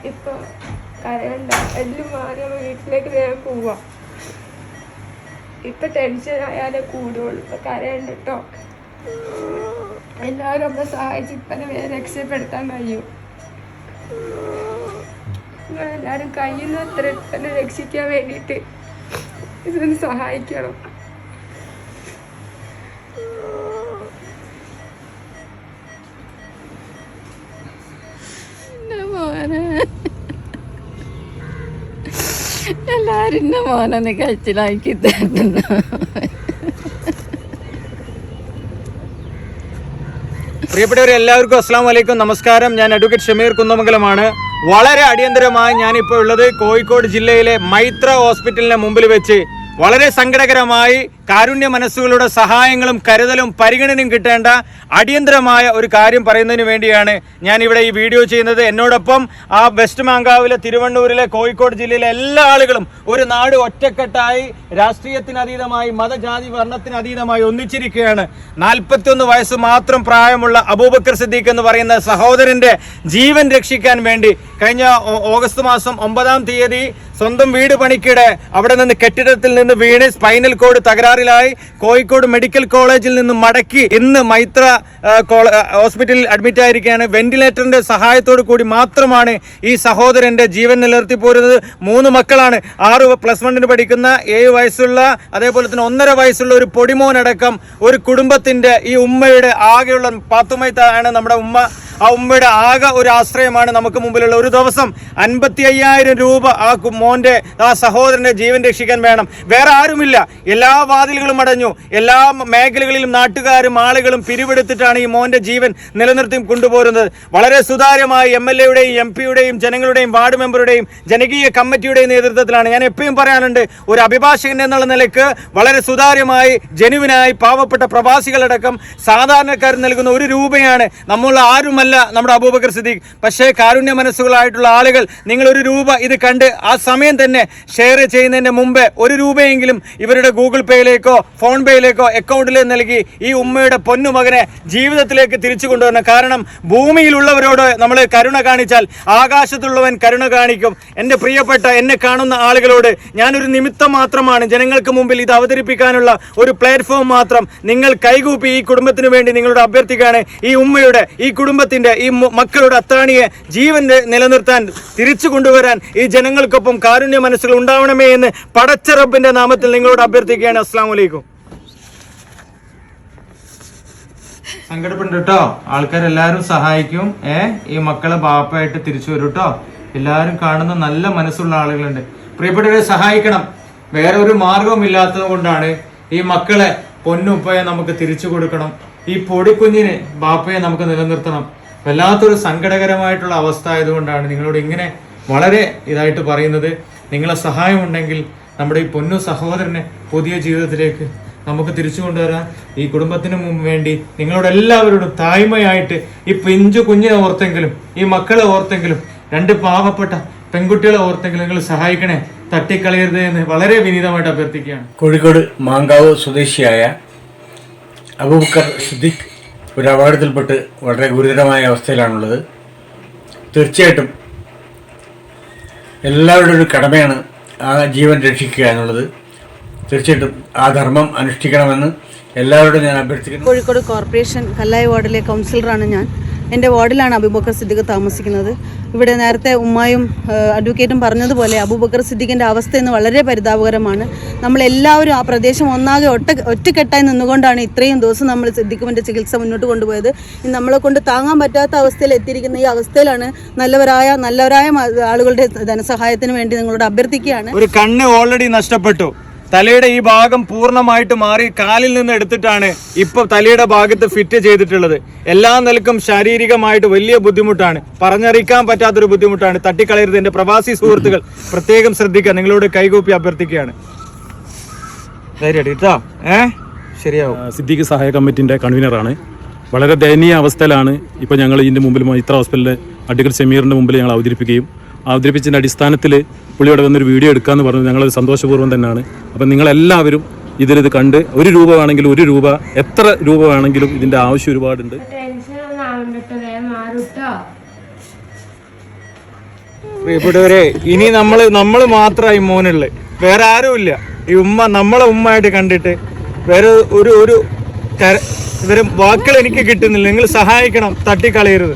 ഇപ്പൊ കരയണ്ട, എല്ലാം മാറി വീട്ടിലേക്ക് വേഗം പോവാം. ഇപ്പൊ ടെൻഷൻ ആയാലേ കൂടുള്ളൂ. ഇപ്പൊ കരയണ്ട കേട്ടോ. എല്ലാവരും നമ്മളെ സഹായിച്ച് ഇപ്പനെ വേറെ രക്ഷപ്പെടുത്താൻ കഴിയും. നിങ്ങളെല്ലാവരും കഴിയുന്നത്ര ഇപ്പനെ രക്ഷിക്കാൻ വേണ്ടിയിട്ട് ഇതൊന്ന് സഹായിക്കണം. എല്ലാരും മോനൊന്ന് കഴിച്ചിലാക്കി തരുന്നു. പ്രിയപ്പെട്ടവരെ, എല്ലാവർക്കും അസ്സാം വലൈക്കും, നമസ്കാരം. ഞാൻ അഡ്വക്കേറ്റ് ഷമീർ കുന്നമംഗലമാണ്. വളരെ അടിയന്തരമായി ഞാനിപ്പോൾ ഉള്ളത് കോഴിക്കോട് ജില്ലയിലെ മൈത്ര ഹോസ്പിറ്റലിന് മുമ്പിൽ വെച്ച് വളരെ സങ്കടകരമായി കാരുണ്യ മനസ്സുകളുടെ സഹായങ്ങളും കരുതലും പരിഗണനയും കിട്ടേണ്ട അടിയന്തരമായ ഒരു കാര്യം പറയുന്നതിന് വേണ്ടിയാണ് ഞാൻ ഇവിടെ ഈ വീഡിയോ ചെയ്യുന്നത്. എന്നോടൊപ്പം ആ വെസ്റ്റ് മാങ്കാവിലെ, തിരുവണ്ണൂരിലെ, കോഴിക്കോട് ജില്ലയിലെ എല്ലാ ആളുകളും ഒരു നാട് ഒറ്റക്കെട്ടായി രാഷ്ട്രീയത്തിനതീതമായി മതജാതി വർണ്ണത്തിനതീതമായി ഒന്നിച്ചിരിക്കുകയാണ്. 41 വയസ്സ് മാത്രം പ്രായമുള്ള അബൂബക്കർ സിദ്ദീഖ് എന്ന് പറയുന്ന സഹോദരന്റെ ജീവൻ രക്ഷിക്കാൻ വേണ്ടി കഴിഞ്ഞ ഓഗസ്റ്റ് മാസം 9-ാം തീയതി സ്വന്തം വീട് പണിക്കിടെ അവിടെ നിന്ന് കെട്ടിടത്തിൽ നിന്ന് വീണ് സ്പൈനൽ കോഡ് തകരാറിലായി കോഴിക്കോട് മെഡിക്കൽ കോളേജിൽ നിന്ന് മടക്കി ഇന്ന് മൈത്ര ഹോസ്പിറ്റലിൽ അഡ്മിറ്റ് ആയിരിക്കുകയാണ്. വെന്റിലേറ്ററിന്റെ സഹായത്തോടു കൂടി മാത്രമാണ് ഈ സഹോദരന്റെ ജീവൻ നിലനിർത്തി പോരുന്നത്. 3 മക്കളാണ്. 6+1 പഠിക്കുന്ന, 7 വയസ്സുള്ള, അതേപോലെ തന്നെ 1.5 വയസ്സുള്ള ഒരു പൊടിമോനടക്കം ഒരു കുടുംബത്തിന്റെ ഈ ഉമ്മയുടെ ആകെയുള്ള പാത്തുമൈത്ത ആണ് നമ്മുടെ ഉമ്മ. ആ ഉമ്മയുടെ ആകെ ഒരു ആശ്രയമാണ് നമുക്ക് മുമ്പിലുള്ള. ഒരു ദിവസം 55,000 രൂപ ആ മോന്റെ, ആ സഹോദരന്റെ ജീവൻ രക്ഷിക്കാൻ വേണം. വേറെ ആരുമില്ല. എല്ലാ വാതിലുകളും അടഞ്ഞു. എല്ലാ മേഖലകളിലും നാട്ടുകാരും ആളുകളും പിരിവെടുത്തിട്ടാണ് ഈ മോന്റെ ജീവൻ നിലനിർത്തി കൊണ്ടുപോരുന്നത്. വളരെ സുതാര്യമായി MLA-യുടെയും MP-യുടെയും ജനങ്ങളുടെയും വാർഡ് മെമ്പറുടെയും ജനകീയ കമ്മിറ്റിയുടെയും നേതൃത്വത്തിലാണ്. ഞാൻ എപ്പോഴും പറയാനുണ്ട്, ഒരു അഭിഭാഷകൻ എന്നുള്ള നിലയ്ക്ക് വളരെ സുതാര്യമായി ജനുവിനായി പാവപ്പെട്ട പ്രവാസികളടക്കം സാധാരണക്കാർ നൽകുന്ന 1 രൂപയാണ്. നമ്മൾ ആരുമല്ല നമ്മുടെ അബൂബക്കർ സിദ്ദീഖ്. പക്ഷേ കാരുണ്യ മനസ്സുകളായിട്ടുള്ള ആളുകൾ, നിങ്ങൾ 1 രൂപ ഇത് കണ്ട് ആ സമയം തന്നെ ഷെയർ ചെയ്യുന്നതിന് മുമ്പേ 1 രൂപയെങ്കിലും ഇവരുടെ ഗൂഗിൾ പേയിലേക്കോ ഫോൺ പേയിലേക്കോ അക്കൗണ്ടിലേക്ക് നൽകി ഈ ഉമ്മയുടെ പൊന്നുമകനെ ജീവിതത്തിലേക്ക് തിരിച്ചു കൊണ്ടുവരണം. കാരണം ഭൂമിയിലുള്ളവരോട് നമ്മൾ കരുണ കാണിച്ചാൽ ആകാശത്തുള്ളവൻ കരുണ കാണിക്കും. എൻ്റെ പ്രിയപ്പെട്ട എന്നെ കാണുന്ന ആളുകളോട് ഞാനൊരു നിമിത്തം മാത്രമാണ്, ജനങ്ങൾക്ക് മുമ്പിൽ ഇത് അവതരിപ്പിക്കാനുള്ള ഒരു പ്ലാറ്റ്ഫോം മാത്രം. നിങ്ങൾ കൈകൂപ്പി ഈ കുടുംബത്തിന് വേണ്ടി നിങ്ങളോട് അഭ്യർത്ഥിക്കുകയാണ്. ഈ ഉമ്മയുടെ, ഈ കുടുംബത്തിന്റെ, ഈ മക്കളുടെ അത്താണിയെ ജീവൻ നിലനിർത്താൻ, തിരിച്ചു കൊണ്ടുവരാൻ ഈ ജനങ്ങൾക്കൊപ്പം കാരുണ്യ മനസ്സുകൾ ഉണ്ടാവണമേ എന്ന് പടച്ച റബ്ബിന്റെ നാമത്തിൽ നിങ്ങളോട് അഭ്യർത്ഥിക്കുകയാണ്. അസ്സലാമു അലൈക്കും. സങ്കടപ്പെടും കേട്ടോ, ആൾക്കാരെല്ലാവരും സഹായിക്കും. ഈ മക്കളെ ബാപ്പായിട്ട് തിരിച്ചു വരും കേട്ടോ. എല്ലാവരും കാണുന്ന നല്ല മനസ്സുള്ള ആളുകളുണ്ട്. പ്രിയപ്പെട്ടവരെ, സഹായിക്കണം. വേറെ ഒരു മാർഗവും ഇല്ലാത്തത് കൊണ്ടാണ്. ഈ മക്കളെ, പൊന്നുപ്പയെ നമുക്ക് തിരിച്ചു കൊടുക്കണം. ഈ പൊടിക്കുഞ്ഞിന് ബാപ്പയെ നമുക്ക് നിലനിർത്തണം. വല്ലാത്തൊരു സങ്കടകരമായിട്ടുള്ള അവസ്ഥ ആയതുകൊണ്ടാണ് നിങ്ങളോട് ഇങ്ങനെ വളരെ ഇതായിട്ട് പറയുന്നത്. നിങ്ങളെ സഹായം ഉണ്ടെങ്കിൽ നമ്മുടെ ഈ പൊന്നു സഹോദരനെ പുതിയ ജീവിതത്തിലേക്ക് നമുക്ക് തിരിച്ചു കൊണ്ടുവരാൻ, ഈ കുടുംബത്തിന് വേണ്ടി നിങ്ങളോട് എല്ലാവരോടും താഴ്മയായിട്ട് ഈ പിഞ്ചു കുഞ്ഞിനെ ഓർത്തെങ്കിലും, ഈ മക്കളെ ഓർത്തെങ്കിലും, 2 പാവപ്പെട്ട പെൺകുട്ടികളെ ഓർത്തെങ്കിലും നിങ്ങൾ സഹായിക്കണേ, തട്ടിക്കളയരുത് എന്ന് വളരെ വിനീതമായിട്ട് അഭ്യർത്ഥിക്കുകയാണ്. കോഴിക്കോട് മാങ്കാവ് സ്വദേശിയായ അബൂബക്കർ സിദ്ദീഖ് ഒരു അപകടത്തിൽപ്പെട്ട് വളരെ ഗുരുതരമായ അവസ്ഥയിലാണുള്ളത്. തീർച്ചയായിട്ടും എല്ലാവരുടെയും ഒരു കടമയാണ് ആ ജീവൻ രക്ഷിക്കുക എന്നുള്ളത്. തീർച്ചയായിട്ടും ആ ധർമ്മം അനുഷ്ഠിക്കണമെന്ന് എല്ലാവരോടും ഞാൻ അഭ്യർത്ഥിക്കുന്നു. കോഴിക്കോട് കോർപ്പറേഷൻ കല്ലായി വാർഡിലെ കൗൺസിലറാണ് ഞാൻ. എൻ്റെ വാർഡിലാണ് അബൂബക്കർ സിദ്ദീഖ് താമസിക്കുന്നത്. ഇവിടെ നേരത്തെ ഉമ്മായും അഡ്വക്കേറ്റും പറഞ്ഞതുപോലെ അബൂബക്കർ സിദ്ദീഖിൻ്റെ അവസ്ഥ ഇന്ന് വളരെ പരിതാപകരമാണ്. നമ്മളെല്ലാവരും ആ പ്രദേശം ഒന്നാകെ ഒറ്റക്കെട്ടായി നിന്നുകൊണ്ടാണ് ഇത്രയും ദിവസം നമ്മൾ സിദ്ദീഖിൻ്റെ ചികിത്സ മുന്നോട്ട് കൊണ്ടുപോയത്. നമ്മളെ കൊണ്ട് താങ്ങാൻ പറ്റാത്ത അവസ്ഥയിൽ എത്തിയിരിക്കുന്ന ഈ അവസ്ഥയിലാണ് നല്ലവരായ ആളുകളുടെ ധനസഹായത്തിന് വേണ്ടി നിങ്ങളോട് അഭ്യർത്ഥിക്കുകയാണ്. ഒരു കണ്ണ് ഓൾറെഡി നഷ്ടപ്പെട്ടു. തലയുടെ ഈ ഭാഗം പൂർണ്ണമായിട്ട് മാറി കാലിൽ നിന്ന് എടുത്തിട്ടാണ് ഇപ്പൊ തലയുടെ ഭാഗത്ത് ഫിറ്റ് ചെയ്തിട്ടുള്ളത്. എല്ലാ നിലക്കും ശാരീരികമായിട്ട് വലിയ ബുദ്ധിമുട്ടാണ്, പറഞ്ഞറിയിക്കാൻ പറ്റാത്തൊരു ബുദ്ധിമുട്ടാണ്. തട്ടിക്കളയരുത്. എന്റെ പ്രവാസി സുഹൃത്തുക്കൾ പ്രത്യേകം ശ്രദ്ധിക്കുക. നിങ്ങളോട് കൈകൂപ്പി അഭ്യർത്ഥിക്കുകയാണ്. ധൈര്യം കേട്ടോ, ശരിയാവും. സിദ്ദീഖ് സഹായ കമ്മിറ്റിന്റെ കൺവീനറാണ്. വളരെ ദയനീയ അവസ്ഥയിലാണ് ഇപ്പോൾ ഞങ്ങൾ ഇതിന്റെ മുമ്പിൽ മൈത്ര ഹോസ്പിറ്റലിലെ അഡ്വക്കേറ്റ് ഷമീറിന്റെ മുമ്പിൽ ഞങ്ങൾ അവതരിപ്പിച്ചതിൻ്റെ അടിസ്ഥാനത്തിൽ പുള്ളിയോടെ വന്നൊരു വീഡിയോ എടുക്കാമെന്ന് പറഞ്ഞത് ഞങ്ങൾ സന്തോഷപൂർവ്വം തന്നെയാണ്. അപ്പം നിങ്ങളെല്ലാവരും ഇതിലിത് കണ്ട് 1 രൂപ വേണമെങ്കിൽ 1 രൂപ, എത്ര രൂപ വേണമെങ്കിലും ഇതിൻ്റെ ആവശ്യം ഒരുപാടുണ്ട്. പ്രിയപ്പെട്ടവരെ, ഇനി നമ്മള് മാത്രമായി മോനുള്ളത്, വേറെ ആരുമില്ല. ഈ ഉമ്മ നമ്മളെ ഉമ്മയായിട്ട് കണ്ടിട്ട് വേറെ ഒരു ഇവരെ വാക്കുകൾ എനിക്ക് കിട്ടുന്നില്ല. നിങ്ങൾ സഹായിക്കണം, തട്ടിക്കളയരുത്.